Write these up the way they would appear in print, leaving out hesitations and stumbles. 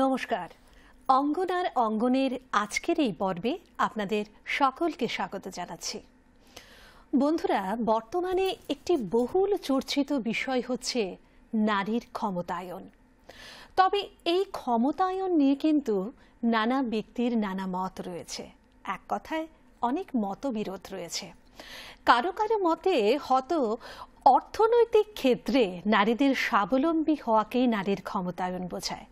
নমস্কার, অঙ্গনার অঙ্গনের আজকের এই পর্বে আপনাদের সকলকে স্বাগত জানাচ্ছি। বন্ধুরা, বর্তমানে একটি বহুল চর্চিত বিষয় হচ্ছে নারীর ক্ষমতায়ন। তবে এই ক্ষমতায়ন নিয়ে কিন্তু নানা ব্যক্তির নানা মত রয়েছে, এক কথায় অনেক মতবিরোধ রয়েছে। কারো কারো মতে হয়তো অর্থনৈতিক ক্ষেত্রে নারীদের স্বাবলম্বী হওয়াকেই নারীর ক্ষমতায়ন বোঝায়,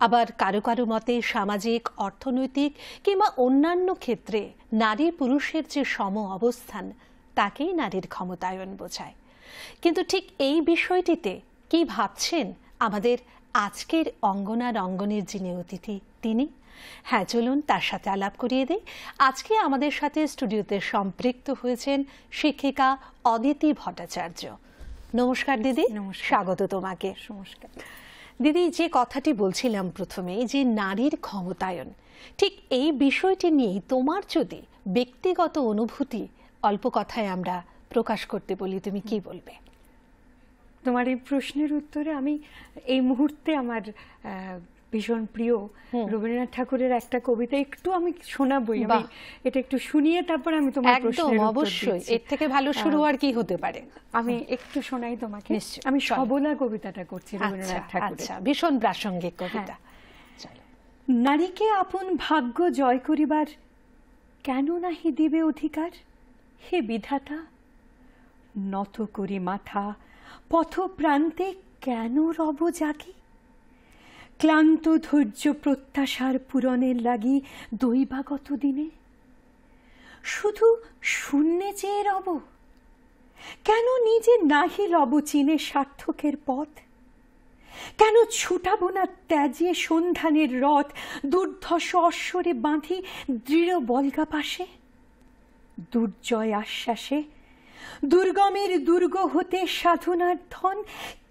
আবার কারো কারো মতে সামাজিক, অর্থনৈতিক কিংবা অন্যান্য ক্ষেত্রে নারী পুরুষের যে সম অবস্থান তাকেই নারীর ক্ষমতায়ন বোঝায়। কিন্তু ঠিক এই বিষয়টিতে কি ভাবছেন আমাদের আজকের অঙ্গনার অঙ্গনের যিনি অতিথি তিনি? হ্যাঁ, চলুন তার সাথে আলাপ করিয়ে দিই। আজকে আমাদের সাথে স্টুডিওতে সম্পৃক্ত হয়েছেন শিক্ষিকা অদিতি ভট্টাচার্য। নমস্কার দিদি। স্বাগত তোমাকে। নমস্কার দিদি। যে কথাটি বলছিলাম প্রথমে, যে নারীর ক্ষমতায়ন, ঠিক এই বিষয়টি নিয়ে তোমার যদি ব্যক্তিগত অনুভূতি অল্প কথায় আমরা প্রকাশ করতে বলি, তুমি কি বলবে? তোমার এই প্রশ্নের উত্তরে আমি এই মুহূর্তে আমার ভীষণ প্রিয় রবীন্দ্রনাথ ঠাকুরের একটা কবিতা একটু আমি শোনাবই। আমি এটা একটু শুনিয়ে তারপর আমি তোমার প্রশ্নের উত্তর অবশ্যই, এর থেকে ভালো শুরু আর কি হতে পারে। আমি একটু শোনাই তোমাকে। আমি সবলা কবিতাটা করছি রবীন্দ্রনাথ ঠাকুরের। আচ্ছা, ভীষণ প্রাসঙ্গিক কবিতা। নারীকে আপন ভাগ্য জয় করিবার কেন নাহি দিবে অধিকার? হে বিধাতা, নত করি মাথা পথ প্রান্তে কেন রব জাগি? ক্লান্ত ধৈর্য প্রত্যাশার পূরণের লাগি দৈবাগত দিনে শুধু শূন্যে চেয়ে রব? কেন নিজে নাহি লব চিনে সার্থকের পথ? কেন ছুটাব না ত্যাজে সন্ধানের রথ, দুর্ধর্ষ অশ্বরে বাঁধি দৃঢ় বলগা পাশে? দুর্জয় আশ্বাসে দুর্গমের দুর্গ হতে সাধনার ধন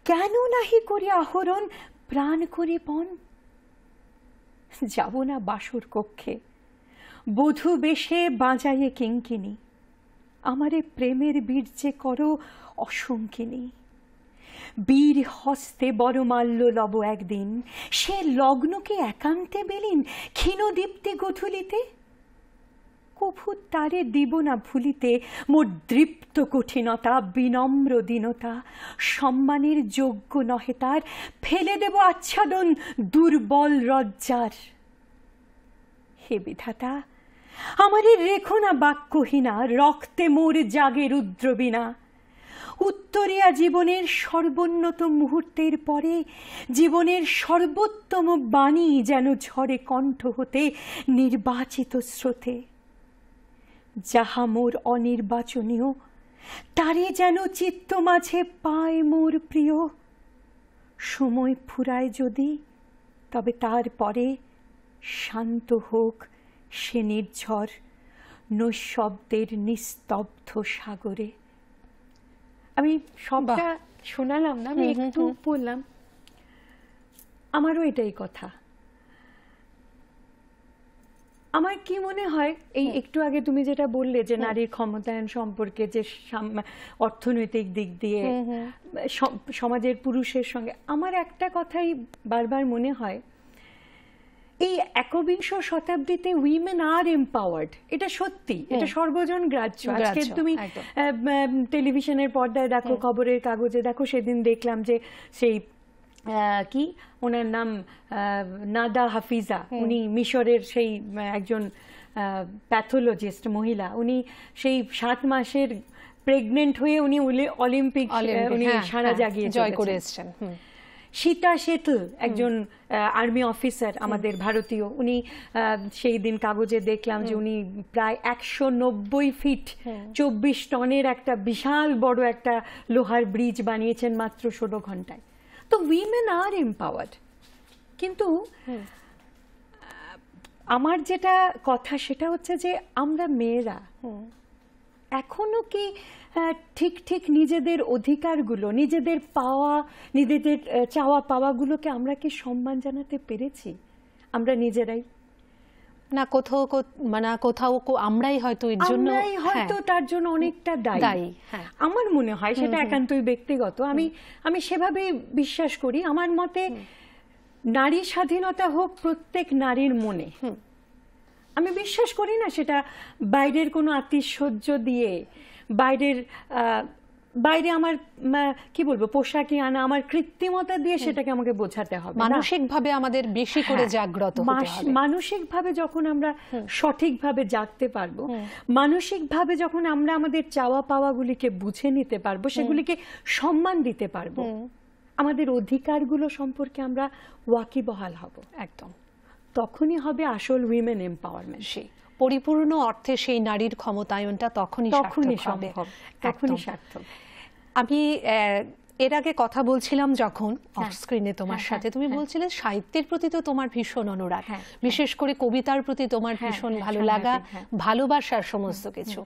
কেন নাহি করি আহরণ প্রাণ করে পণ? যাব না বাসর কক্ষে বধূ বেশে বাজাইয়ে কিঙ্কিনি, আমারে প্রেমের বীর্যে করো অসংকিনী। বীর হস্তে বড়মাল্য লব একদিন, সে লগ্নকে একান্তে বেলিন ক্ষীণদীপ্তি গধূলিতে। কভু তারে দিব না ভুলিতে মোর দৃপ্ত কঠিনতা, বিনম্র দীনতা সম্মানের যোগ্য নহে তার, ফেলে দেব আচ্ছাদন দুর্বল লজ্জার। হে বিধাতা, আমারে রেখো না বাক্যহীনা, রক্তে মোর জাগে রুদ্রবীণা। উত্তরিয়া জীবনের সর্বোন্নত মুহূর্তের পরে জীবনের সর্বোত্তম বাণী যেন ঝরে কণ্ঠ হতে নির্বাচিত স্রোতে। যাহা মোর অনির্বাচনীয় তারে যেন চিত্ত মাঝে পায় মোর প্রিয়। সময় ফুরায় যদি, তবে তারপরে শান্ত হোক সে নির্ঝর নৈশব্দের নিস্তব্ধ সাগরে। আমি সবটা শোনালাম না, আমি একটু বললাম। আমারও এটাই কথা। আমার কি মনে হয়, এই একটু আগে তুমি যেটা বললে যে নারীর ক্ষমতায়ন সম্পর্কে, যে অর্থনৈতিক দিক দিয়ে সমাজের পুরুষের সঙ্গে, আমার একটা কথাই বারবার মনে হয়, এই একবিংশ শতাব্দীতে উইমেন আর এম্পাওয়ার্ড, এটা সত্যি, এটা সর্বজন গ্রাহ্য। আজকে তুমি টেলিভিশনের পর্দায় দেখো, খবরের কাগজে দেখো, সেদিন দেখলাম যে সেই কি ওনার নাম নাদা হাফিজা, উনি মিশরের সেই একজন প্যাথোলজিস্ট মহিলা, উনি সেই 7 মাসের প্রেগনেন্ট হয়ে উনি অলিম্পিক উনি সারা জাগিয়ে জয় করে এসেছেন। সীতা সেতল একজন আর্মি অফিসার আমাদের ভারতীয়, উনি সেই দিন কাগজে দেখলাম যে উনি প্রায় 190 ফিট 24 টনের একটা বিশাল বড় একটা লোহার ব্রিজ বানিয়েছেন মাত্র 16 ঘন্টায়। তো উইমেন আর এম্পাওয়ার্ড। কিন্তু আমার যেটা কথা সেটা হচ্ছে যে আমরা মেয়েরা এখনো কি ঠিক ঠিক নিজেদের অধিকারগুলো, নিজেদের পাওয়া, নিজেদের চাওয়া পাওয়াগুলোকে আমরা কি সম্মান জানাতে পেরেছি আমরা নিজেরাই? না কোথাও মানে কোথাও আমরাই হয়তো এর জন্য আমরাই হয়তো তার জন্য অনেকটা দায়ী। আমার মনে হয় সেটা একান্তই ব্যক্তিগত, আমি সেভাবে বিশ্বাস করি। আমার মতে নারী স্বাধীনতা হোক প্রত্যেক নারীর মনে। আমি বিশ্বাস করি না সেটা বাইরের কোনো আতিশয্য দিয়ে, বাইরে আমার কি বলবো পোশাকি আনা, আমার কৃত্রিমতা দিয়ে সেটাকে আমাকে বোঝাতে হবে। মানসিকভাবে আমাদের বেশি করে জাগ্রত হতে হবে। মানসিকভাবে যখন আমরা সঠিকভাবে জাগতে পারবো, মানসিকভাবে যখন আমরা আমাদের চাওয়া পাওয়াগুলিকে বুঝে নিতে পারবো, সেগুলিকে সম্মান দিতে পারবো, আমাদের অধিকারগুলো সম্পর্কে আমরা ওয়াকিবহাল হব, একদম তখনই হবে আসল উইমেন এম্পাওয়ারমেন্ট। সেই পরিপূর্ণ অর্থে সেই নারীর ক্ষমতায়নটা তখনই সম্ভব, তখনই সার্থক। আমি এর আগে কথা বলছিলাম যখন অফ স্ক্রিনে তোমার সাথে, তুমি বলছিলে সাহিত্যের প্রতি তো তোমার ভীষণ অনুরাগ, বিশেষ করে কবিতার প্রতি তোমার ভীষণ ভালো লাগা, ভালোবাসার সমস্ত কিছু।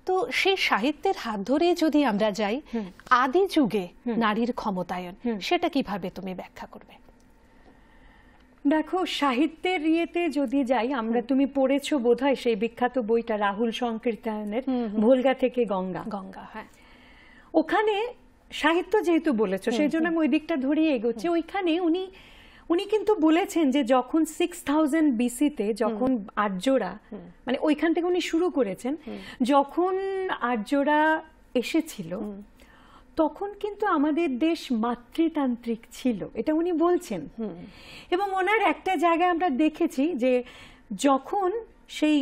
তো সেই সাহিত্যের হাত ধরে যদি আমরা যাই আদি যুগে নারীর ক্ষমতায়ন, সেটা কিভাবে তুমি ব্যাখ্যা করবে? দেখো, সাহিত্যের ইয়েতে যদি যাই আমরা, তুমি পড়েছো বোধহয় সেই বিখ্যাত বইটা রাহুল সংকীর্তনের ভোলগা থেকে গঙ্গা। হ্যাঁ, ওখানে সাহিত্য যেহেতু বলেছো সেই জন্য আমি ওই দিকটা ধরেই এগোচ্ছি। ওইখানে উনি কিন্তু বলেছেন যে যখন 6000 BC-তে যখন আর্যরা, মানে ওইখান থেকে উনি শুরু করেছেন, যখন আর্যরা এসেছিল তখন কিন্তু আমাদের দেশ মাতৃতান্ত্রিক ছিল, এটা উনি বলছেন। এবং ওনার একটা জায়গায় আমরা দেখেছি যে যখন সেই,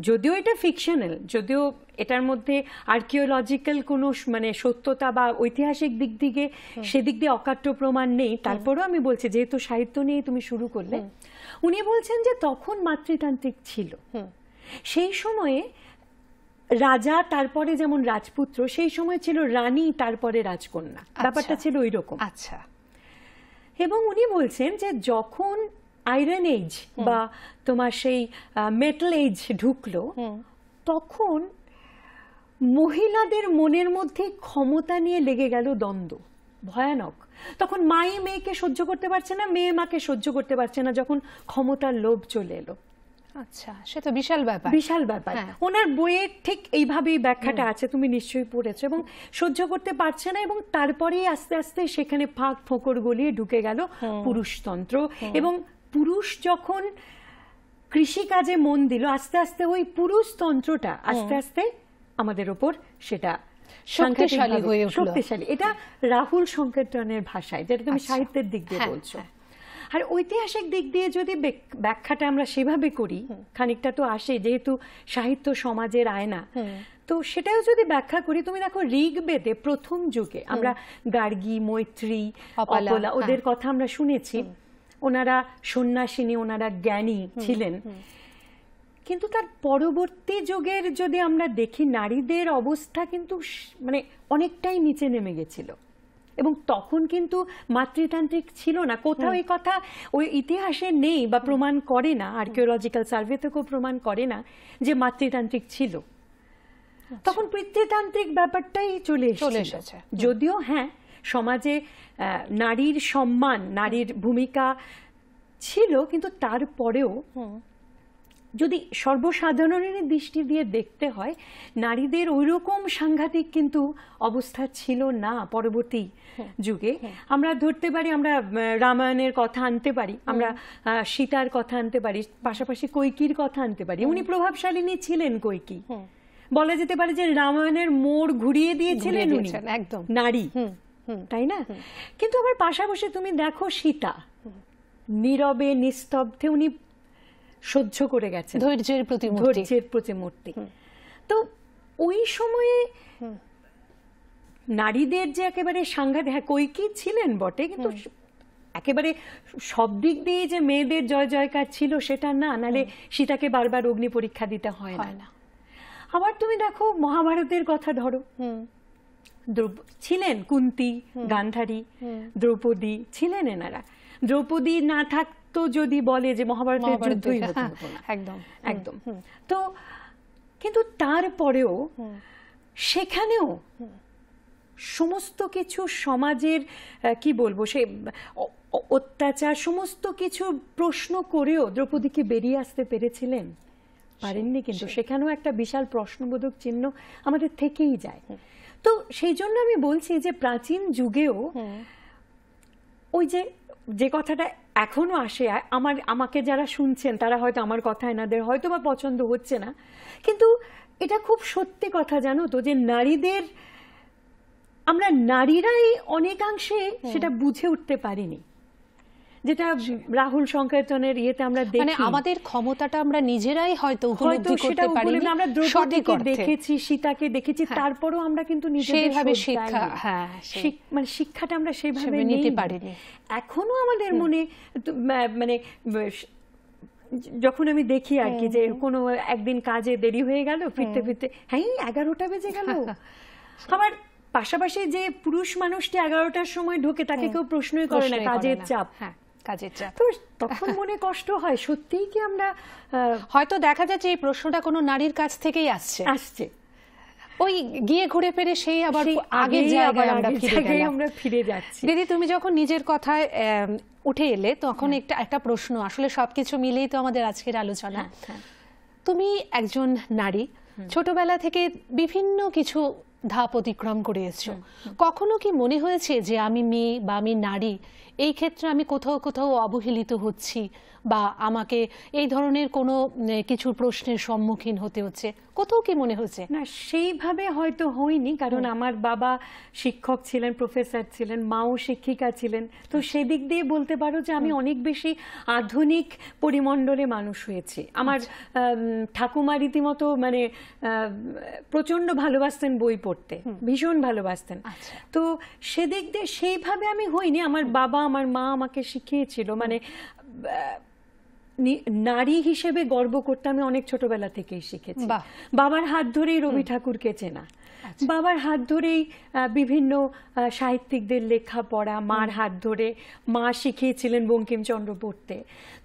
যদিও এটা ফিকশনাল, যদিও এটার মধ্যে আর্কিওলজিক্যাল কোনো মানে সত্যতা বা ঐতিহাসিক দিক থেকে সেদিক দিয়ে অকাট্য প্রমাণ নেই, তারপরেও আমি বলছি যেহেতু সাহিত্য নিয়ে তুমি শুরু করলে, উনি বলছেন যে তখন মাতৃতান্ত্রিক ছিল। সেই সময়ে রাজা, তারপরে যেমন রাজপুত্র, সেই সময় ছিল রানী, তারপরে রাজকন্যা, ব্যাপারটা ছিল ওই রকম। আচ্ছা। এবং উনি বলছেন যে যখন আয়রন এজ বা তোমার সেই মেটাল এজ ঢুকলো, তখন মহিলাদের মনের মধ্যে ক্ষমতা নিয়ে লেগে গেল দ্বন্দ্ব, ভয়ানক। তখন মাই মেয়েকে সহ্য করতে পারছে না, মেয়ে মাকে সহ্য করতে পারছে না, যখন ক্ষমতার লোভ চলে এলো। আচ্ছা, সেটা বিশাল ব্যাপার, বিশাল ব্যাপার। ওনার বইয়ের ঠিক এইভাবেই ব্যাখ্যাটা আছে, তুমি নিশ্চয়ই পড়েছো। এবং সহ্য করতে পারছে না, এবং তারপরেই আস্তে আস্তে সেখানে ফাঁক ফোকর গলিয়ে ঢুকে গেল পুরুষতন্ত্র। এবং পুরুষ যখন কৃষিকাজে মন দিল, আস্তে আস্তে ওই পুরুষতন্ত্রটা আস্তে আস্তে আমাদের ওপর সেটা শক্তিশালী। এটা রাহুল সংকীর্তনের ভাষায়, যেটা তুমি সাহিত্যের দিক দিয়ে বলছো। আর ঐতিহাসিক দিক দিয়ে যদি ব্যাখ্যাটা আমরা সেভাবে করি, খানিকটা তো আসে, যেহেতু সাহিত্য সমাজের আয়না, তো সেটাও যদি ব্যাখ্যা করি, তুমি দেখো ঋগ্বেদে প্রথম যুগে আমরা গার্গী, মৈত্রী, অপলা, ওদের কথা আমরা শুনেছি। ওনারা সন্ন্যাসিনী, ওনারা জ্ঞানী ছিলেন। কিন্তু তার পরবর্তী যুগের যদি আমরা দেখি, নারীদের অবস্থা কিন্তু মানে অনেকটাই নিচে নেমে গেছিল। এবং তখন কিন্তু মাতৃতান্ত্রিক ছিল না, কোথাও এই কথা ওই ইতিহাসে নেই বা প্রমাণ করে না, আর্কিওলজিক্যাল সার্ভে থেকেও প্রমাণ করে না যে মাতৃতান্ত্রিক ছিল। তখন পিতৃতান্ত্রিক ব্যাপারটাই চলে এসেছে। যদিও হ্যাঁ, সমাজে নারীর সম্মান, নারীর ভূমিকা ছিল, কিন্তু তারপরেও যদি সর্বসাধারণের দৃষ্টি দিয়ে দেখতে হয়, নারীদের ওইরকম সাংঘাতিক কিন্তু অবস্থা ছিল না পরবর্তী যুগে। আমরা ধরতে পারি, আমরা রামায়ণের কথা আনতে পারি, আমরা সীতার কথা আনতে পারি, পাশাপাশি কৈকির কথা আনতে পারি। উনি প্রভাবশালিনী ছিলেন কৈকি, বলা যেতে পারে যে রামায়ণের মোড় ঘুরিয়ে দিয়েছিলেন উনি, একদম নারী, তাই না? কিন্তু আবার পাশাপাশি তুমি দেখো সীতা নীরবে নিস্তব্ধে উনি সহ্য করে গেছেন, ধৈর্যের প্রতিমূর্তি। তো ওই সময়ে নারীদের যে একেবারে সাংঘাতিক, হ্যাঁ কৈকি ছিলেন বটে, কিন্তু একেবারে সব দিক দিয়ে যে মেয়েদের জয় জয়কার ছিল সেটা না, নালে সীতাকে বারবার অগ্নি পরীক্ষা দিতে হয় না। আবার তুমি দেখো মহাভারতের কথা ধরো, ছিলেন কুন্তী, গান্ধারী, দ্রৌপদী ছিলেন। এনারা দ্রৌপদী না থাকতো যদি বলে যে মহাভারতের যুদ্ধই হতো না, একদম একদম। তো কিন্তু তারপরেও সেখানেও সমস্ত কিছু সমাজের কি বলবো সে অত্যাচার সমস্ত কিছু প্রশ্ন করেও দ্রৌপদী কি বেরিয়ে আসতে পেরেছিলেন? পারেননি, কিন্তু সেখানেও একটা বিশাল প্রশ্নবোধক চিহ্ন আমাদের থেকেই যায়। তো সেই জন্য আমি বলছি যে প্রাচীন যুগেও ওই যে কথাটা এখনো আসে, আমাকে যারা শুনছেন তারা হয়তো আমার কথা এনাদের হয়তো বা পছন্দ হচ্ছে না, কিন্তু এটা খুব সত্যি কথা, জানো তো, যে আমরা নারীরাই অনেকাংশে সেটা বুঝে উঠতে পারিনি, যেটা রাহুল সংকীর্তনের ইয়েতে আমরা দেখি। মানে আমাদের ক্ষমতাটা আমরা নিজেরাই হয়তো উপলব্ধি করতে পারিনি। আমরা দ্রৌপদীকে দেখেছি, সীতাকে দেখেছি, তারপরও আমরা কিন্তু সেইভাবে শিক্ষা, মানে শিক্ষাটা আমরা সেইভাবে নিতে পারিনি। এখনো আমাদের মনে মানে যখন আমি দেখি আর কি, যে কোনো একদিন কাজে দেরি হয়ে গেল, ফিরতে ফিরতে 11টা বেজে গেল। আবার পাশাপাশি যে পুরুষ মানুষটি 11টার সময় ঢোকে তাকে কেউ প্রশ্নই করে না, কাজের চাপ। কাজের চাপ। তো তখন মনে কষ্ট হয়, সত্যিই কি আমরা হয়তো দেখা যাচ্ছে এই প্রশ্নটা কোনো নারীর কাছ থেকেই আসছে, ওই গিয়ে ঘুরে ফিরে সেই আবার আগের জায়গায় আমরা ফিরে যাচ্ছি। দিদি, তুমি যখন নিজের কথায় উঠে এলে তখন একটা প্রশ্ন, আসলে সবকিছু মিলেই তো আমাদের আজকের আলোচনা। তুমি একজন নারী, ছোটবেলা থেকে বিভিন্ন কিছু ধাপ অতিক্রম করে এসছো, কখনো কি মনে হয়েছে যে আমি মেয়ে বা আমি নারী, এই ক্ষেত্রে আমি কোথাও কোথাও অবহেলিত হচ্ছি বা আমাকে এই ধরনের কোনো কিছু প্রশ্নের সম্মুখীন হতে হচ্ছে, কোথাও কি মনে হচ্ছে? না, সেইভাবে হয়তো হয়নি, কারণ আমার বাবা শিক্ষক ছিলেন, প্রফেসর ছিলেন, মাও শিক্ষিকা ছিলেন। তো সেদিক দিয়ে বলতে পারো যে আমি অনেক বেশি আধুনিক পরিমণ্ডলে মানুষ হয়েছি। আমার ঠাকুমা রীতিমতো মানে প্রচন্ড ভালোবাসতেন বই পড়তে, ভীষণ ভালোবাসতেন। তো সেদিক দিয়ে সেইভাবে আমি হইনি। আমার বাবা, আমার মা আমাকে শিখিয়েছিল, মানে নারী হিসেবে গর্ব করতে আমি অনেক ছোটবেলা থেকেই শিখেছি। বাবার হাত ধরেই রবি ঠাকুরকে চেনা, বাবার হাত ধরেই বিভিন্ন সাহিত্যিকদের লেখা পড়া, মার হাত ধরে মা শিখিয়েছিলেন বঙ্কিমচন্দ্র পড়তে।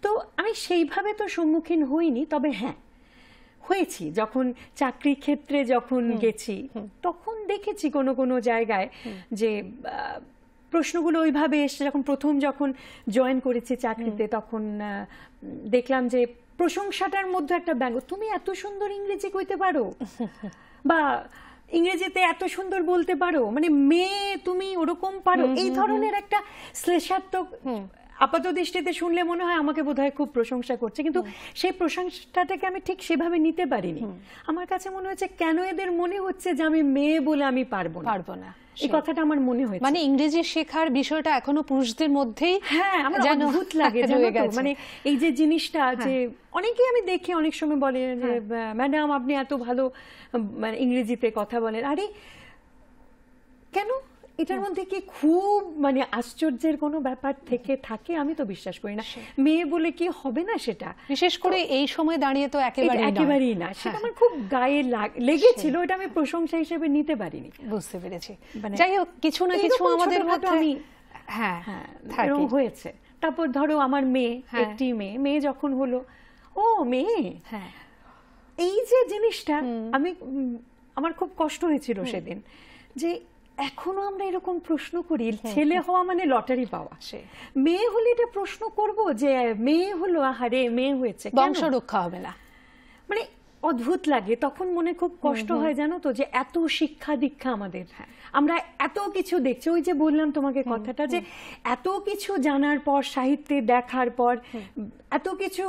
তো আমি সেইভাবে তো সম্মুখীন হইনি, তবে হ্যাঁ হয়েছি যখন চাকরির ক্ষেত্রে যখন গেছি, তখন দেখেছি কোনো কোনো জায়গায় যে প্রশ্নগুলো ওইভাবে এসে, যখন জয়েন করেছি চাকরিতে, তখন দেখলাম যে প্রশংসাটার মধ্যে একটা ব্যঙ্গ, তুমি এত সুন্দর ইংরেজি কইতে পারো, বা ইংরেজিতে এত সুন্দর বলতে পারো, মানে মেয়ে তুমি ওরকম পারো, এই ধরনের একটা শ্লেষাত্মক আপাত দৃষ্টিতে শুনলে মনে হয় আমাকে বোধহয় খুব প্রশংসা করছে, কিন্তু সেই প্রশংসাটাকে আমি ঠিক সেভাবে নিতে পারিনি। আমার কাছে মনে হচ্ছে কেন এদের মনে হচ্ছে যে আমি মেয়ে বলে আমি পারবো না, এই কথাটা আমার মনে হয়েছে। মানে ইংরেজি শেখার বিষয়টা এখনো পুরুষদের মধ্যেই আমার অদ্ভুত লাগে, মানে এই যে জিনিসটা, যে অনেকেই আমি দেখি অনেক সময় বলে যে ম্যাডাম আপনি এত ভালো মানে ইংরেজিতে কথা বলেন। আরে কেন? এটার মধ্যে কি খুব মানে আশ্চর্যের কোনো ব্যাপার থাকে? আমি তো বিশ্বাস করি না। মেয়ে বলে কি হবে না সেটা, বিশেষ করে এই সময় দাঁড়িয়ে তো একেবারেই না। সেটা আমার খুব গায়ে লেগেছিল, এটা আমি প্রশংসা হিসেবে নিতে পারিনি। বুঝতে পেরেছি। যাই হোক, কিছু না কিছু আমাদের আমি এরকম হয়েছে। তারপর ধরো আমার মেয়ে, একটি মেয়ে যখন হলো, ও মেয়ে, এই যে জিনিসটা আমার খুব কষ্ট হয়েছিল সেদিন, যে এখনো আমরা এরকম প্রশ্ন করি, ছেলে হওয়া মানে লটারি পাওয়া, মেয়ে হলে এটা প্রশ্ন করব যে মেয়ে হলো, আহারে মেয়ে হয়েছে, বংশ রক্ষা হবে না, মানে অদ্ভুত লাগে। তখন মনে খুব কষ্ট হয়, জানো তো, যে এত শিক্ষা দীক্ষা আমাদের, আমরা এত কিছু দেখছি। ওই যে বললাম তোমাকে কথাটা, যে এত কিছু জানার পর, সাহিত্যে দেখার পর, এত কিছু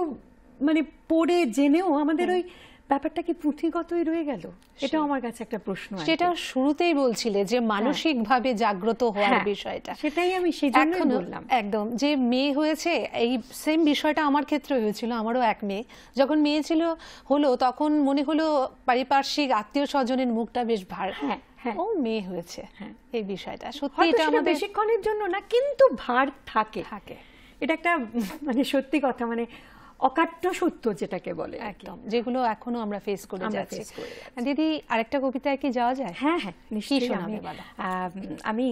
মানে পড়ে জেনেও আমাদের ওই ব্যাপারটা কি পুঁথিগতই রয়ে গেল? এটা আমার কাছে একটা প্রশ্ন। সেটা শুরুতেই বলছিলে যে মানসিকভাবে জাগ্রত হওয়ার বিষয়টা, সেটাই আমি সেজন্যই বললাম। একদম, যে মেয়ে হয়েছে, এই সেম বিষয়টা আমার ক্ষেত্রে হয়েছিল। আমারও এক মেয়ে, যখন মেয়ে হলো তখন মনে হলো পারিপার্শ্বিক আত্মীয় স্বজনের মুখটা বেশ ভার, ও মেয়ে হয়েছে, এই বিষয়টা সত্যি, এটা আমাদের বেশিক্ষণের জন্য না, কিন্তু ভার থাকে। এটা একটা মানে সত্যি কথা, মানে অকাট্য সত্য যেটাকে বলে একদম, যেগুলো এখনো আমরা ফেস করে আমরা যাচ্ছি। face করে যাচ্ছি। দিদি, আরেকটা কবিতায় কি যাওয়া যায়? হ্যাঁ হ্যাঁ, নিশ্চয়ই। শোনাবে বলো? আমি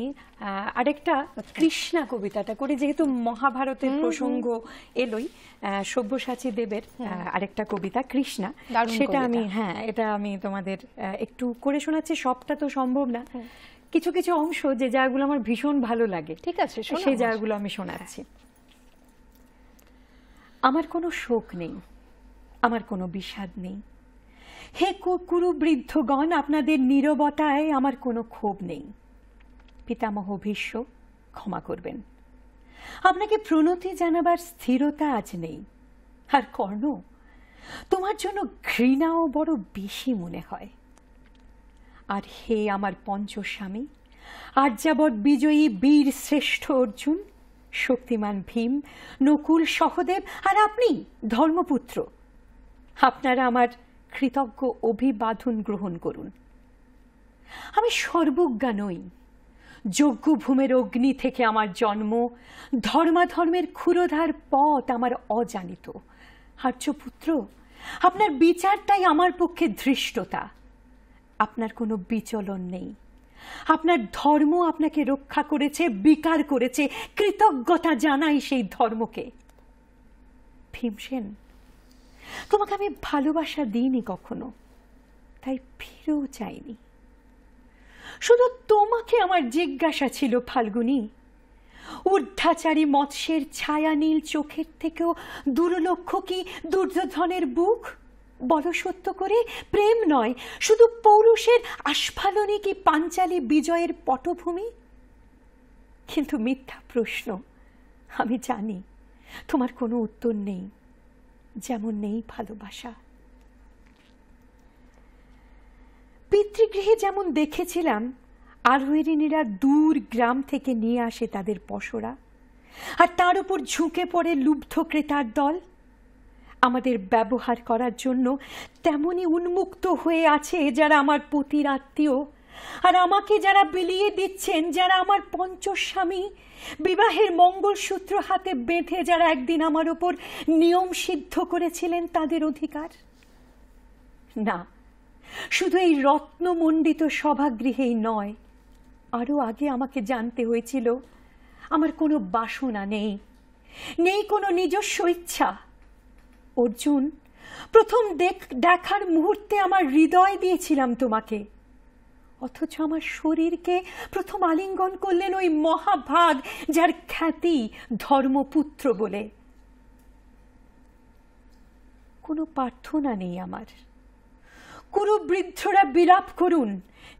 আরেকটা কৃষ্ণা কবিতাটা করি, যেহেতু মহাভারতের প্রসঙ্গ এলোই। সব্যসাচী দেবের আরেকটা কবিতা কৃষ্ণা, দারুণ সেটা কবিতা। আমি এটা আমি তোমাদের একটু করে শোনাচ্ছি। সবটা তো সম্ভব না, কিছু কিছু অংশ যে জায়গাগুলো আমার ভীষণ ভালো লাগে, ঠিক আছে, শোনাও। সেই জায়গাগুলো আমি শোনাচ্ছি। আমার কোনো শোক নেই, আমার কোনো বিষাদ নেই, হে কুরু বৃদ্ধগণ, আপনাদের নীরবতায় আমার কোনো ক্ষোভ নেই। পিতামহ ভীষ্ম, ক্ষমা করবেন, আপনাকে প্রণতি জানাবার স্থিরতা আজ নেই। আর কর্ণ, তোমার জন্য ঘৃণাও বড় বেশি মনে হয়। আর হে আমার পঞ্চস্বামী, আর্যাবট বিজয়ী বীর শ্রেষ্ঠ অর্জুন, শক্তিমান ভীম, নকুল, সহদেব, আর আপনি ধর্মপুত্র, আপনারা আমার কৃতজ্ঞ অভিবাদন গ্রহণ করুন। আমি সর্বজ্ঞা নই, যজ্ঞভূমের অগ্নি থেকে আমার জন্ম, ধর্মাধর্মের ক্ষুরোধার পথ আমার অজানিত। আর্যপুত্র, আপনার বিচারটাই আমার পক্ষে ধৃষ্টতা। আপনার কোনো বিচলন নেই, আপনার ধর্ম আপনাকে রক্ষা করেছে, বিকার করেছে, কৃতজ্ঞতা জানাই সেই ধর্মকে। ভীমসেন, তোমাকে আমি ভালোবাসা দিইনি কখনো, তাই ফিরেও চাইনি। শুধু তোমাকে আমার জিজ্ঞাসা ছিল ফাল্গুনী, ঊর্ধ্বাচারী মৎস্যের ছায়া নীল চোখের থেকেও দুর্লক্ষ কি দুর্যোধনের বুক? বলো সত্য করে, প্রেম নয় শুধু পৌরুষের আস্ফালনে কি পাঞ্চালী বিজয়ের পটভূমি? কিন্তু মিথ্যা প্রশ্ন, আমি জানি তোমার কোনো উত্তর নেই, যেমন নেই ভালোবাসা। পিতৃগৃহে যেমন দেখেছিলাম আরোহীরা দূর গ্রাম থেকে নিয়ে আসে তাদের পসরা, আর তার উপর ঝুঁকে পড়ে লুব্ধ ক্রেতার দল, আমাদের ব্যবহার করার জন্য তেমনি উন্মুক্ত হয়ে আছে যারা আমার পতির আত্মীয়, আর আমাকে যারা বিলিয়ে দিচ্ছেন, যারা আমার পঞ্চস্বামী, বিবাহের মঙ্গলসূত্র হাতে বেঁধে যারা একদিন আমার ওপর নিয়ম সিদ্ধ করেছিলেন তাদের অধিকার। না, শুধু এই রত্নমণ্ডিত সভাগৃহেই নয়, আরো আগে আমাকে জানতে হয়েছিল আমার কোনো বাসনা নেই, নেই কোনো নিজস্ব ইচ্ছা। অর্জুন, প্রথম দেখার মুহূর্তে আমার হৃদয় দিয়েছিলাম তোমাকে, অথচ আমার শরীরকে প্রথম আলিঙ্গন করলেন ওই মহাভাগ যার খ্যাতি ধর্মপুত্র বলে। কোনো প্রার্থনা নেই আমার। কুরু বৃদ্ধরা বিলাপ করুন,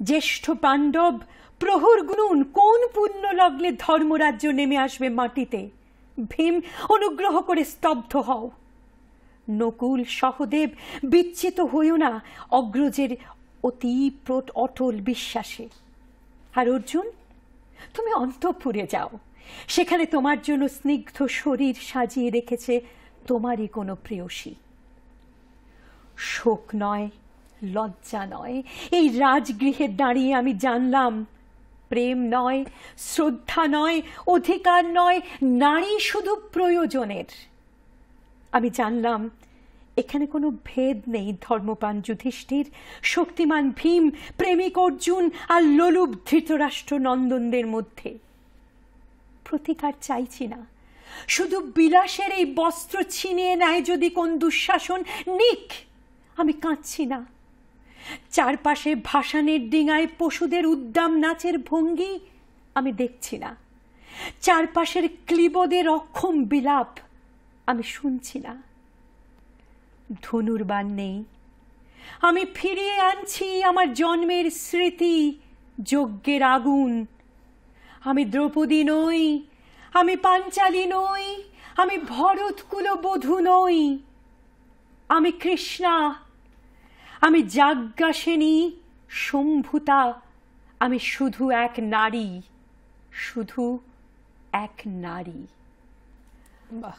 জ্যেষ্ঠ পাণ্ডব প্রহর গুনুন, কোন পুণ্য লগলে ধর্মরাজ্য নেমে আসবে মাটিতে। ভীম, অনুগ্রহ করে স্তব্ধ হও। নকুল, সহদেব, বিচ্ছিত হইও না অগ্রজের অতি অটল বিশ্বাসে। আর অর্জুন, তুমি অন্তঃপুরে যাও, সেখানে তোমার জন্য স্নিগ্ধ শরীর সাজিয়ে রেখেছে তোমারই কোনো প্রেয়সী। শোক নয়, লজ্জা নয়, এই রাজগৃহে দাঁড়িয়ে আমি জানলাম প্রেম নয়, শ্রদ্ধা নয়, অধিকার নয়, নারী শুধু প্রয়োজনের। আমি জানলাম এখানে কোনো ভেদ নেই ধর্মপ্রাণ যুধিষ্ঠির, শক্তিমান ভীম, প্রেমিক অর্জুন আর লোলুপ ধৃতরাষ্ট্র নন্দনদের মধ্যে। প্রতিকার চাইছি না, শুধু বিলাসের এই বস্ত্র ছিনিয়ে নেয় যদি কোন দুঃশাসন, নিক, আমি কাঁদছি না। চারপাশে ভাসানের ডিঙায় পশুদের উদ্দাম নাচের ভঙ্গি আমি দেখছি না, চারপাশের ক্লীবদের অক্ষম বিলাপ আমি শুনছি না। ধনুর্বাণ নেই, আমি ফিরিয়ে আনছি আমার জন্মের স্মৃতি, যজ্ঞের আগুন। আমি দ্রৌপদী নই, আমি পাঞ্চালী নই, আমি ভরতকুল বধূ নই, আমি কৃষ্ণা, আমি যাজ্ঞাসেনী, শম্ভুতা, আমি শুধু এক নারী, শুধু এক নারী। বাহ,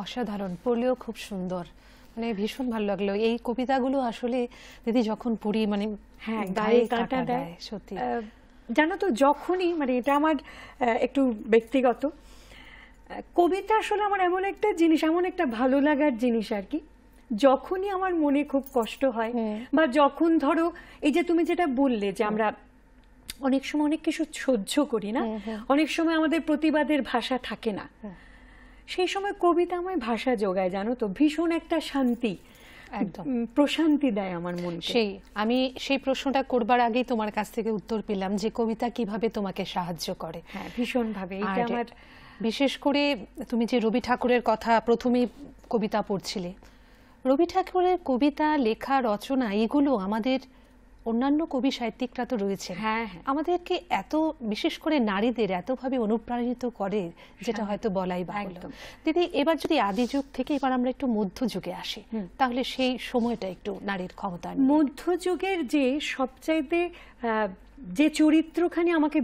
অসাধারণ, পড়লেও খুব সুন্দর, মানে ভীষণ ভালো লাগলো এই কবিতাগুলো। আসলে দিদি যখন পড়ি মানে হ্যাঁ, গায়ে কাঁটা দেয় সত্যি। জানো তো, যখনই, মানে এটা আমার একটু ব্যক্তিগত, কবিতা আসলে আমার এমন একটা জিনিস, এমন একটা ভালো লাগার জিনিস আর কি, যখনই আমার মনে খুব কষ্ট হয় বা যখন ধরো এই যে তুমি যেটা বললে যে আমরা অনেক সময় অনেক কিছু সহ্য করি না, অনেক সময় আমাদের প্রতিবাদের ভাষা থাকে না, সেই সময় কবিতা আমায় ভাষা যোগায়, জানো তো, ভীষণ একটা শান্তি, একদম প্রশান্তি দেয় আমার মনকে। আমি সেই প্রশ্নটা করবার আগেই তোমার কাছ থেকে উত্তর পেলাম যে কবিতা কিভাবে তোমাকে সাহায্য করে। হ্যাঁ, ভীষণ ভাবে। এটা আমার বিশেষ করে তুমি যে রবি ঠাকুরের কথা প্রথমেই কবিতা পড়ছিলে, রবি ঠাকুরের কবিতা লেখা রচনা এগুলো আমাদের অন্যান্য কবি সাহিত্যিকরা তো রয়েছে, আমাদেরকে এত বিশেষ করে নারীদের এতভাবে অনুপ্রাণিত করে যেটা হয়তো বলাই বাহুল্য। দিদি, এবার যদি আদি যুগ থেকে এবার আমরা একটু মধ্যযুগে আসি, তাহলে সেই সময়টা একটু নারীর ক্ষমতা। মধ্যযুগের যে সবচাইতে যে চরিত্রখানি আমাকে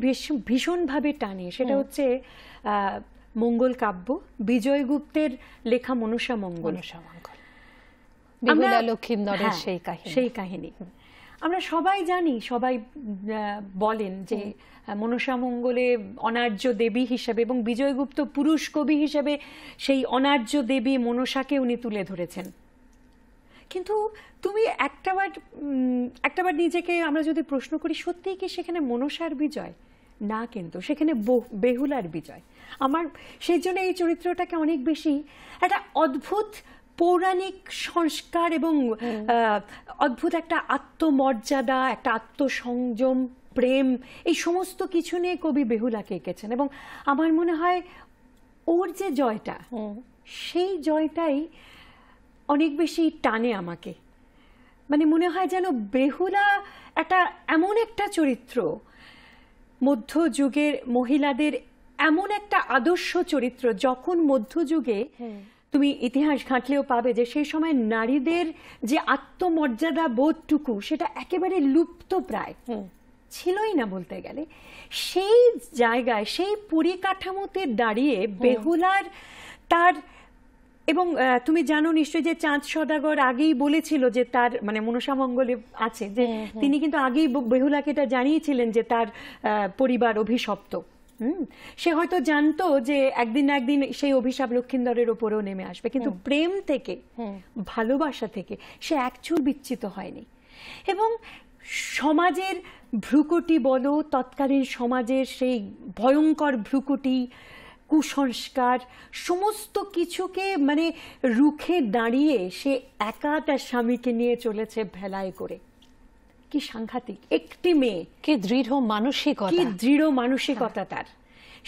ভীষণভাবে টানে সেটা হচ্ছে মঙ্গল কাব্য, বিজয়গুপ্তের লেখা মনসা মঙ্গল। বেহুলা লক্ষিন্দরের সেই কাহিনী আমরা সবাই জানি, সবাই বলেন যে মনসা মঙ্গলে অনার্য দেবী হিসেবে এবং বিজয়গুপ্ত পুরুষ কবি হিসেবে সেই অনার্য দেবী মনসাকে উনি তুলে ধরেছেন। কিন্তু তুমি একটাবার নিজেকে আমরা যদি প্রশ্ন করি, সত্যিই কি সেখানে মনসার বিজয়? না, কিন্তু সেখানে বেহুলার বিজয়। আমার সেই জন্য এই চরিত্রটাকে অনেক বেশি একটা অদ্ভুত পৌরাণিক সংস্কার এবং অদ্ভুত একটা আত্মমর্যাদা, একটা আত্মসংযম, প্রেম, এই সমস্ত কিছু নিয়ে কবি বেহুলাকে এঁকেছেন। এবং আমার মনে হয় ওর যে জয়টা, সেই জয়টাই অনেক বেশি টানে আমাকে। মানে মনে হয় যেন বেহুলা একটা এমন একটা চরিত্র, মধ্যযুগের মহিলাদের এমন একটা আদর্শ চরিত্র, যখন মধ্যযুগে তুমি ইতিহাস ঘাঁটলেও পাবে যে সেই সময় নারীদের যে আত্মমর্যাদা বোধটুকু সেটা একেবারে লুপ্ত প্রায় ছিলই না বলতে গেলে। সেই জায়গায়, সেই পরিকাঠামোতে দাঁড়িয়ে বেহুলার তার, এবং তুমি জানো নিশ্চয়ই যে চাঁদ সদাগর আগেই বলেছিল যে তার মানে মনসা মঙ্গলে আছে যে তিনি কিন্তু আগেই বেহুলাকে এটা জানিয়েছিলেন যে তার পরিবার অভিশপ্ত। সে হয়তো জানতো যে একদিন না একদিন সেই অভিশাপ লক্ষিন্দরের ওপরেও নেমে আসবে, কিন্তু প্রেম থেকে, ভালোবাসা থেকে সে একচুল বিচ্যুত হয়নি। এবং সমাজের ভ্রুকুটি বলো, তৎকালীন সমাজের সেই ভয়ঙ্কর ভ্রুকুটি, কুসংস্কার, সমস্ত কিছুকে মানে রুখে দাঁড়িয়ে সে একা তার স্বামীকে নিয়ে চলেছে ভেলায় করে। কি সাংঘাতিক একটি মেয়ে, কি দৃঢ় মানসিকতা, কি দৃঢ় মানসিকতা তার।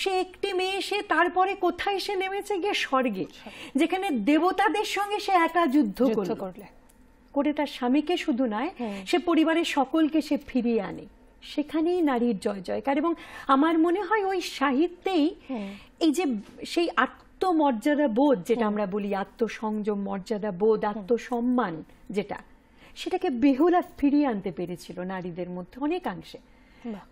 সে একটি মেয়ে, সে তারপরে কোথায় সে নেমেছে গিয়ে স্বর্গে, যেখানে দেবতাদের সঙ্গে সে একা যুদ্ধ করে তার স্বামীকে শুধু নয়, সে পরিবারের সকলকে সে ফিরিয়ে আনে। সেখানেই নারীর জয় জয়কার। এবং আমার মনে হয় ওই সাহিত্যেই এই যে সেই আত্মমর্যাদা বোধ, যেটা আমরা বলি আত্মসংযম, মর্যাদা বোধ, আত্মসম্মান, যেটা সেটাকে বেহুলা ফিরিয়ে আনতে পেরেছিল নারীদের মধ্যে অনেকাংশে।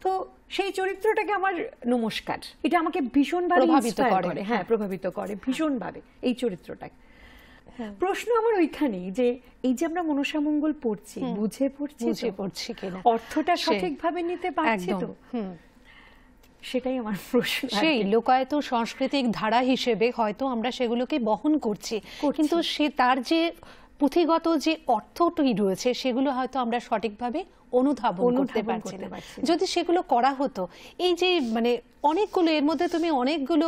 তো সেই চরিত্রটাকে আমার নমস্কার, এটা আমাকে ভীষণভাবে প্রভাবিত করে। হ্যাঁ, প্রভাবিত করে ভীষণভাবে এই চরিত্রটাকে। প্রশ্ন আমার ওইখানেই যে এই যে আমরা মনসা মঙ্গল পড়ছি, বুঝে পড়ছি কিনা, অর্থটা সঠিকভাবে নিতে পারছি তো, সেটাই আমার প্রশ্ন। সেই লোকায়ত সাংস্কৃতিক ধারা হিসেবে হয়তো আমরা সেগুলোকে বহন করছি, কিন্তু সে তার যে পুঁথিগত যে অর্থটি রয়েছে সেগুলো হয়তো আমরা সঠিকভাবে অনুধাবন করতে পারছি না। যদি সেগুলো করা হতো, এই যে মানে অনেকগুলো, এর মধ্যে তুমি অনেকগুলো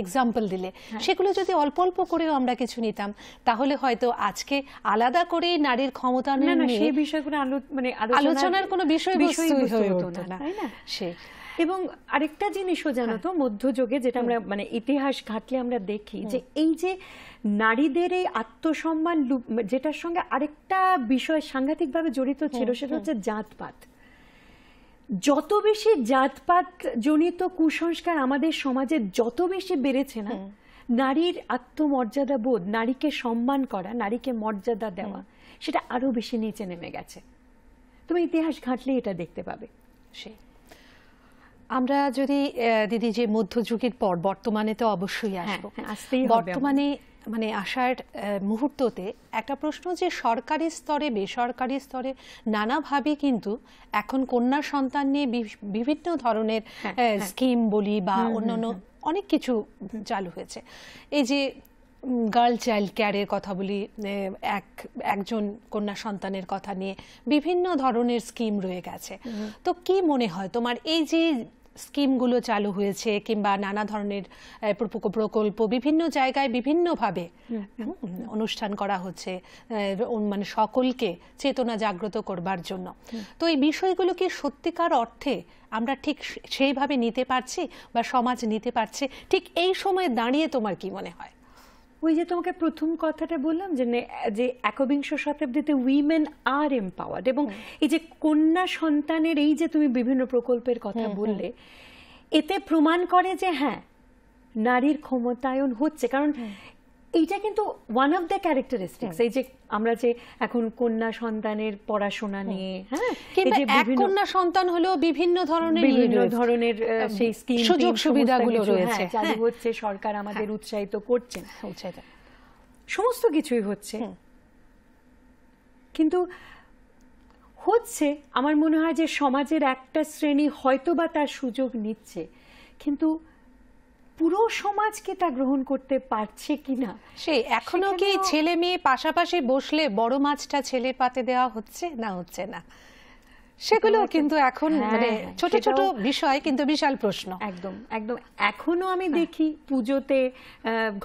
এক্সাম্পল দিলে, সেগুলো যদি অল্প অল্প করেও আমরা কিছু নিতাম, তাহলে হয়তো আজকে আলাদা করে নারীর ক্ষমতা সেই বিষয়গুলো আলোচনার কোনো বিষয়বস্তু হয়ে উঠতো না। এবং আরেকটা জিনিসও জানো তো, মধ্যযুগে যেটা আমরা মানে ইতিহাস ঘাটলে আমরা দেখি যে এই যে নারীদের এই আত্মসম্মান, যেটার সঙ্গে আরেকটা বিষয় সাংঘাতিকভাবে জড়িত ছিল, সেটা হচ্ছে জাতপাত। যত বেশি জাতপাত জনিত কুসংস্কার আমাদের সমাজে যত বেশি বেড়েছে না, নারীর আত্মমর্যাদা বোধ, নারীকে সম্মান করা, নারীকে মর্যাদা দেওয়া, সেটা আরো বেশি নিচে নেমে গেছে। তুমি ইতিহাস ঘাটলে এটা দেখতে পাবে। আমরা যদি দিদি যে মধ্যযুগের পর বর্তমানে তো অবশ্যই আসবো, বর্তমানে মানে আসার মুহূর্ততে একটা প্রশ্ন যে সরকারি স্তরে বেসরকারি স্তরে নানাভাবে কিন্তু এখন কন্যা সন্তান নিয়ে বিভিন্ন ধরনের স্কিম বলি বা অন্যান্য অনেক কিছু চালু হয়েছে। এই যে গার্ল চাইল্ড কেয়ারের কথা বলি, একজন কন্যা সন্তানের কথা নিয়ে বিভিন্ন ধরনের স্কিম রয়ে গেছে। তো কি মনে হয় তোমার, এই যে স্কিমগুলো চালু হয়েছে কিংবা নানা ধরনের প্রকল্প বিভিন্ন জায়গায় বিভিন্নভাবে অনুষ্ঠান করা হচ্ছে, মানে সকলকে চেতনা জাগ্রত করবার জন্য, তো এই বিষয়গুলো কি সত্যিকার অর্থে আমরা ঠিক সেইভাবে নিতে পারছি বা সমাজ নিতে পারছে? ঠিক এই সময়ে দাঁড়িয়ে তোমার কি মনে হয়? ওই যে তোমাকে প্রথম কথাটা বললাম যে একবিংশ শতাব্দীতে উইমেন আর এম্পাওয়ার্ড, এবং এই যে কন্যা সন্তানের এই যে তুমি বিভিন্ন প্রকল্পের কথা বললে, এতে প্রমাণ করে যে হ্যাঁ, নারীর ক্ষমতায়ন হচ্ছে। কারণ এইটা কিন্তু ওয়ান অফ দ্য ক্যারেক্টারিস্টিক্স, এই যে আমরা যে এখন কন্যা সন্তানের পড়াশোনা নিয়ে, হ্যাঁ, এক কন্যা সন্তান হলেও বিভিন্ন ধরনের সেই স্কিম সুযোগ সুবিধাগুলো রয়েছে, চালু হচ্ছে, সরকার আমাদের উৎসাহিত করছেন, সমস্ত কিছুই হচ্ছে। কিন্তু হচ্ছে, আমার মনে হয় যে সমাজের একটা শ্রেণী হয়তো বা তার সুযোগ নিচ্ছে, কিন্তু পুরো সমাজকে তা গ্রহণ করতে পারছে কিনা। সেই এখনো কি ছেলে মেয়ে পাশাপাশি বসলে বড় মাছটা ছেলের পাতে দেওয়া হচ্ছে না, সেগুলো কিন্তু এখন মানে ছোট ছোট বিষয়, কিন্তু বিশাল প্রশ্ন। একদম একদম। এখনো আমি দেখি পুজোতে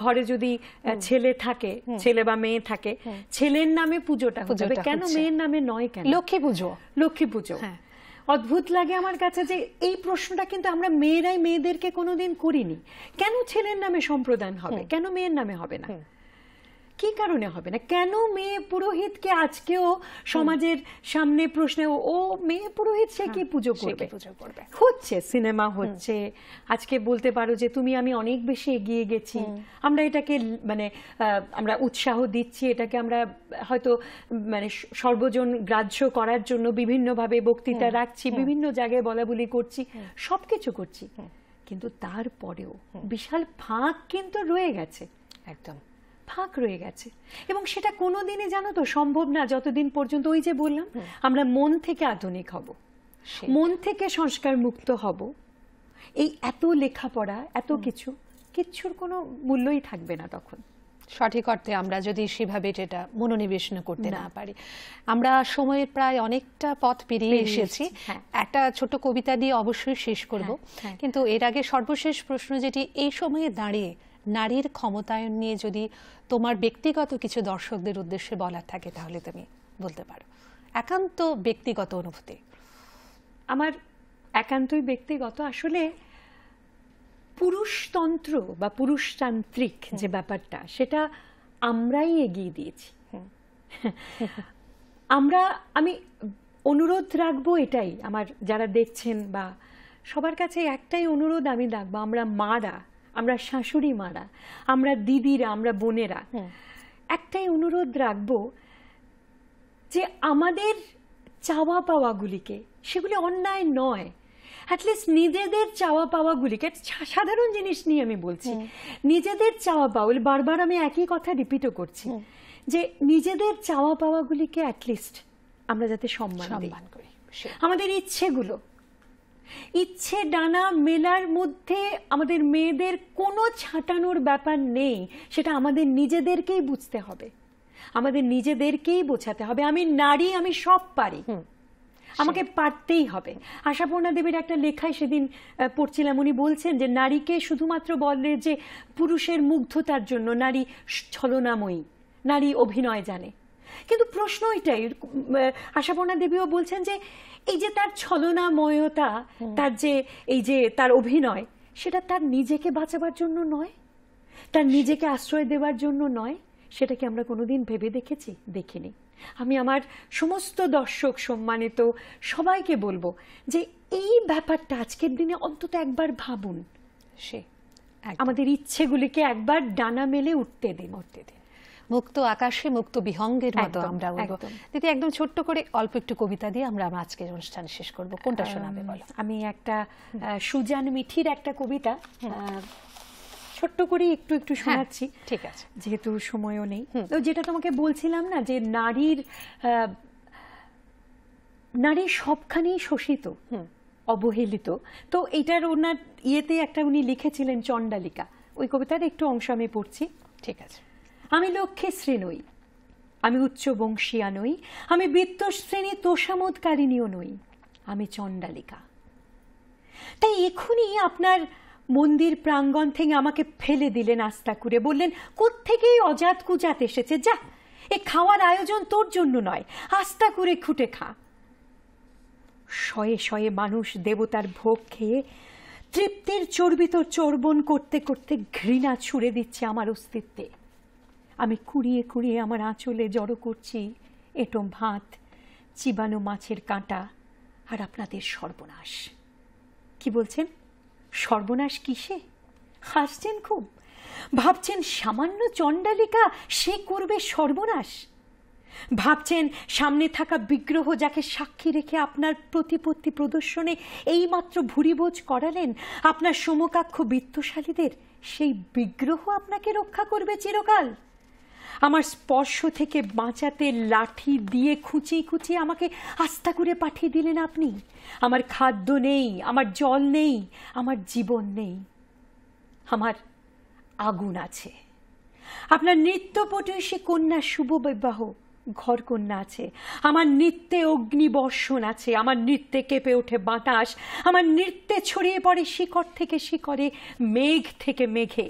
ঘরে যদি ছেলে থাকে, ছেলে বা মেয়ে থাকে, ছেলের নামে পুজোটা হচ্ছে, কেন মেয়ের নামে নয়? কেন লক্ষ্মী পুজো অদ্ভুত লাগে আমার কাছে যে এই প্রশ্নটা কিন্তু আমরা মেয়েরাই মেয়েদেরকে কোনোদিন করিনি। কেন ছেলের নামে সম্প্রদান হবে, কেন মেয়ের নামে হবে না? কি কারণে হবে না? কেন মেয়ে পুরোহিতকে আজকেও সমাজের সামনে প্রশ্নে ও মেয়ে পুরোহিত, সে কি পুজো করবে? হচ্ছে, সিনেমা হচ্ছে, আজকে বলতে পারো যে তুমি আমি অনেক বেশি এগিয়ে গেছি, আমরা এটাকে মানে আমরা উৎসাহ দিচ্ছি, এটাকে আমরা হয়তো মানে সর্বজন গ্রাহ্য করার জন্য বিভিন্নভাবে বক্তৃতা রাখছি, বিভিন্ন জায়গায় বলা বলি করছি, সবকিছু করছি, কিন্তু তারপরেও বিশাল ফাঁক কিন্তু রয়ে গেছে, একদম ফাঁক রয়ে গেছে। এবং সেটা কোনোদিনই জানো তো সম্ভব না যতদিন পর্যন্ত ওই যে বললাম আমরা মন থেকে আধুনিক হব, মন থেকে সংস্কার মুক্ত হব। এই এত লেখাপড়া, এত কিচ্ছুর কোনো মূল্যই থাকবে না তখন, সঠিক অর্থে আমরা যদি সেভাবে যেটা মনোনিবেশ করতে না পারি। আমরা সময়ের প্রায় অনেকটা পথ পেরিয়ে এসেছি। একটা ছোট কবিতা দিয়ে অবশ্যই শেষ করব, কিন্তু এর আগে সর্বশেষ প্রশ্ন যেটি, এই সময়ে দাঁড়িয়ে নারীর ক্ষমতায়ন নিয়ে যদি তোমার ব্যক্তিগত কিছু দর্শকদের উদ্দেশ্যে বলার থাকে তাহলে তুমি বলতে পারো। একান্ত ব্যক্তিগত অনুভূতি। আমার একান্তই ব্যক্তিগত। আসলে পুরুষতন্ত্র বা পুরুষতান্ত্রিক যে ব্যাপারটা, সেটা আমরাই এগিয়ে দিয়েছি। আমি অনুরোধ রাখবো এটাই, আমার যারা দেখছেন বা সবার কাছে একটাই অনুরোধ আমি রাখবো, আমরা মারা, আমরা শাশুড়ি মারা, আমরা দিদিরা, আমরা বোনেরা একটাই অনুরোধ রাখবো যে আমাদের চাওয়া পাওয়াগুলিকে, সেগুলি অন্যায় নয়, অ্যাটলিস্ট নিজেদের চাওয়া পাওয়াগুলিকে, সাধারণ জিনিস নিয়ে আমি বলছি, নিজেদের চাওয়া পাওয়া, বারবার আমি একই কথা রিপিটও করছি, যে নিজেদের চাওয়া পাওয়াগুলিকে অ্যাটলিস্ট আমরা যাতে সম্মান করি। আমাদের ইচ্ছে ডানা মেলার মধ্যে আমাদের মেয়েদের কোনো ছাঁটানোর ব্যাপার নেই, সেটা আমাদের নিজেদেরকেই বুঝতে হবে, আমাদের নিজেদেরকেই বোঝাতে হবে। আমি নারী, আমি সব পারি, আমাকে পারতেই হবে। আশাপূর্ণা দেবীর একটা লেখায় সেদিন পড়ছিলাম, উনি বলছেন যে নারীকে শুধুমাত্র বলে যে পুরুষের মুগ্ধতার জন্য নারী ছলনাময়ী, নারী অভিনয় জানে, কিন্তু প্রশ্ন এটাই, আশাপূর্ণা দেবীও বলছেন যে এই যে তার ছলনাময়তা, তার যে এই যে তার অভিনয়, সেটা তার নিজেকে বাঁচাবার জন্য নয়, তার নিজেকে আশ্রয় দেওয়ার জন্য নয়। সেটা কি আমরা কোনোদিন ভেবে দেখেছি? দেখিনি। আমি আমার সমস্ত দর্শক সম্মানিত সবাইকে বলবো যে এই ব্যাপারটা আজকের দিনে অন্তত একবার ভাবুন, আমাদের ইচ্ছেগুলিকে একবার ডানা মেলে উঠতে দিন। মুক্ত আকাশে মুক্ত বিহঙ্গের মতো আমরা বলবো। দিদি, একদম ছোট্ট করে অল্প একটু কবিতা দিয়ে আমরা আজকের অনুষ্ঠান শেষ করব। কোনটা শোনাবে বলো? আমি একটা সুজান মিঠির একটা কবিতা ছোট্ট করে একটু শোনাচ্ছি। ঠিক আছে, যেহেতু সময়ও নেই। তো যেটা তোমাকে বলছিলাম না, যে নারী সবখানেই শোষিত, অবহেলিত। তো এটার ওনার ইয়েতে একটা উনি লিখেছিলেন চণ্ডালিকা, ওই কবিতার একটু অংশ আমি পড়ছি। ঠিক আছে। আমি লক্ষ্মীশ্রী নই, আমি উচ্চ বংশীয়া নই, আমি বিত্তশ্রেণী তোষামোদকারিণীও নই, আমি চণ্ডালিকা। তাই এখনই আপনার মন্দির প্রাঙ্গণ থেকে আমাকে ফেলে দিলেন আস্থা করে, বললেন কোত্থেকেই অজাত কুজাত এসেছে, যা এ খাওয়ার আয়োজন তোর জন্য নয়, আস্থা করে খুঁটে খা। শয়ে শয়ে মানুষ দেবতার ভোগ খেয়ে তৃপ্তির চর্বিত চর্বণ করতে করতে ঘৃণা ছুড়ে দিচ্ছে আমার অস্তিত্বে। আমি কুড়িয়ে কুড়িয়ে আমার আঁচলে জড়ো করছি এঁটো ভাত, চিবানো মাছের কাঁটা, আর আপনাদের সর্বনাশ। কি বলছেন? সর্বনাশ কিসে? হাসছেন খুব, ভাবছেন সামান্য চণ্ডালিকা সে করবে সর্বনাশ। ভাবছেন সামনে থাকা বিগ্রহ যাকে সাক্ষী রেখে আপনার প্রতিপত্তি প্রদর্শনে এইমাত্র ভুরিভোজ করালেন আপনার সমকক্ষ বিত্তশালীদের, সেই বিগ্রহ আপনাকে রক্ষা করবে চিরকাল। আমার স্পর্শ থেকে বাঁচাতে লাঠি দিয়ে খুঁচিয়ে খুঁচিয়ে আমাকে আস্থা করে পাঠিয়ে দিলেন আপনি। আমার খাদ্য নেই, আমার জল নেই, আমার জীবন নেই, আমার আগুন আছে। আপনার নিত্যপটুষী কন্যা শুভ বিবাহ ঘর কন্যা আছে, আমার নৃত্যে অগ্নিবর্ষণ আছে, আমার নৃত্যে কেঁপে ওঠে বাতাস, আমার নৃত্যে ছড়িয়ে পড়ে শিকড় থেকে শিকড়ে, মেঘ থেকে মেঘে।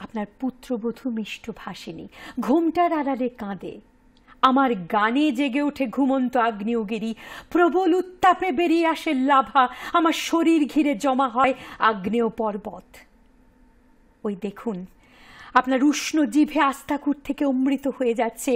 আপনার পুত্রবধূ মিষ্ট ভাসিনী ঘুমটার আড়ালে কাঁদে, আমার গানে জেগে ওঠে ঘুমন্ত আগ্নেয়গিরি, প্রবল উত্তাপে বেরিয়ে আসে লাভা, আমার শরীর ঘিরে জমা হয় আগ্নেয় পর্বত। ওই দেখুন আপনার উষ্ণ জিভে আস্তাকুর থেকে অমৃত হয়ে যাচ্ছে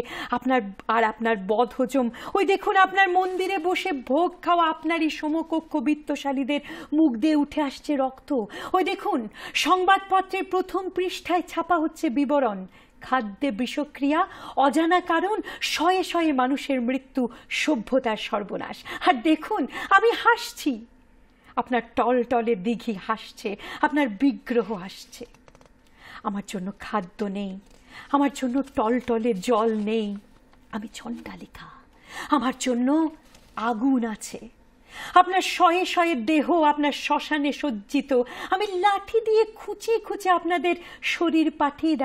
আপনার বদহজম। ওই দেখুন আপনার মন্দিরে বসে ভোগ খাওয়া আপনারই সমকক্ষ বিত্তশালীদের মুখ দিয়ে উঠে আসছে রক্ত। ওই দেখুন সংবাদপত্রের প্রথম পৃষ্ঠায় ছাপা হচ্ছে বিবরণ, খাদ্যে বিষক্রিয়া, অজানা কারণ, শয়ে শয়ে মানুষের মৃত্যু, সভ্যতার সর্বনাশ। আর দেখুন আমি হাসছি, আপনার টলটলে দিঘি হাসছে, আপনার বিগ্রহ হাসছে। আমার জন্য খাদ্য নেই, আমার জন্য টলটলে জল নেই, আমি চণ্ডালিকা। আমার জন্য আগুন আছে, আপনার শয়ে শয়ে দেহ আপনার শ্মশানে সজ্জিত, আমি লাঠি দিয়ে খুঁচিয়ে খুঁচিয়ে আপনাদের শরীর পাঠিয়ে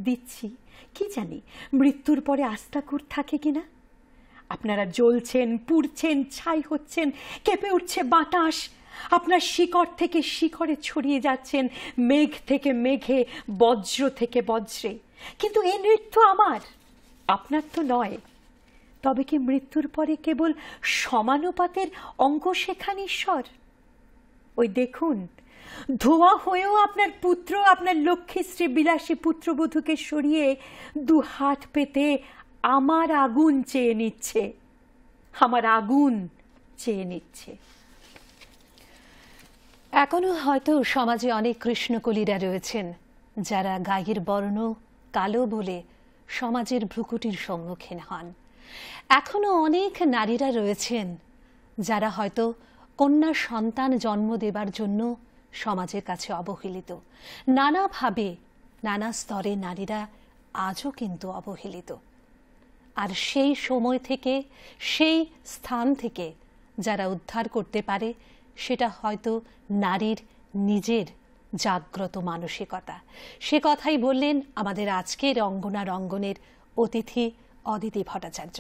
দিচ্ছি। কি জানি মৃত্যুর পরে আস্তাকুর থাকে কিনা। আপনারা জ্বলছেন, পুড়ছেন, ছাই হচ্ছেন, কেঁপে উঠছে বাতাস, আপনার শিকড় থেকে শিকড়ে ছড়িয়ে যাচ্ছেন মেঘ থেকে মেঘে, বজ্র থেকে বজ্রে। কিন্তু এই নৃত্য আমার, আপনার তো নয়। তবে কি মৃত্যুর পরে কেবল সমানুপাতের অঙ্ক শেখান ঈশ্বর? ওই দেখুন ধোয়া হয়েও আপনার পুত্র আপনার লক্ষ্মীশ্রী বিলাসী পুত্রবধূকে সরিয়ে দু হাত পেতে আমার আগুন চেয়ে নিচ্ছে, আমার আগুন চেয়ে নিচ্ছে। এখনো হয়তো সমাজে অনেক কৃষ্ণকলিরা রয়েছেন যারা গায়ের বর্ণ কালো বলে সমাজের ভ্রুকুটির সম্মুখীন হন। এখনো অনেক নারীরা রয়েছেন যারা হয়তো কন্যা সন্তান জন্ম দেবার জন্য সমাজের কাছে অবহেলিত। নানাভাবে নানা স্তরে নারীরা আজও কিন্তু অবহেলিত। আর সেই সময় থেকে সেই স্থান থেকে যারা উদ্ধার করতে পারে সেটা হয়তো নারীর নিজের জাগ্রত মানসিকতা। সে কথাই বললেন আমাদের আজকের অঙ্গনা রঙ্গনের অতিথি অদিতি ভট্টাচার্য।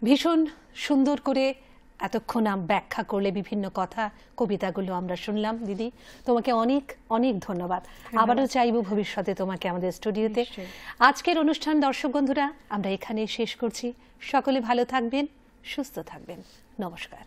ভীষণ সুন্দর করে এতক্ষণ ব্যাখ্যা করলে বিভিন্ন কথা, কবিতাগুলো আমরা শুনলাম। দিদি তোমাকে অনেক অনেক ধন্যবাদ। আবারও চাইব ভবিষ্যতে তোমাকে আমাদের স্টুডিওতে। আজকের অনুষ্ঠান দর্শক বন্ধুরা আমরা এখানে শেষ করছি। সকলে ভালো থাকবেন, সুস্থ থাকবেন। নমস্কার।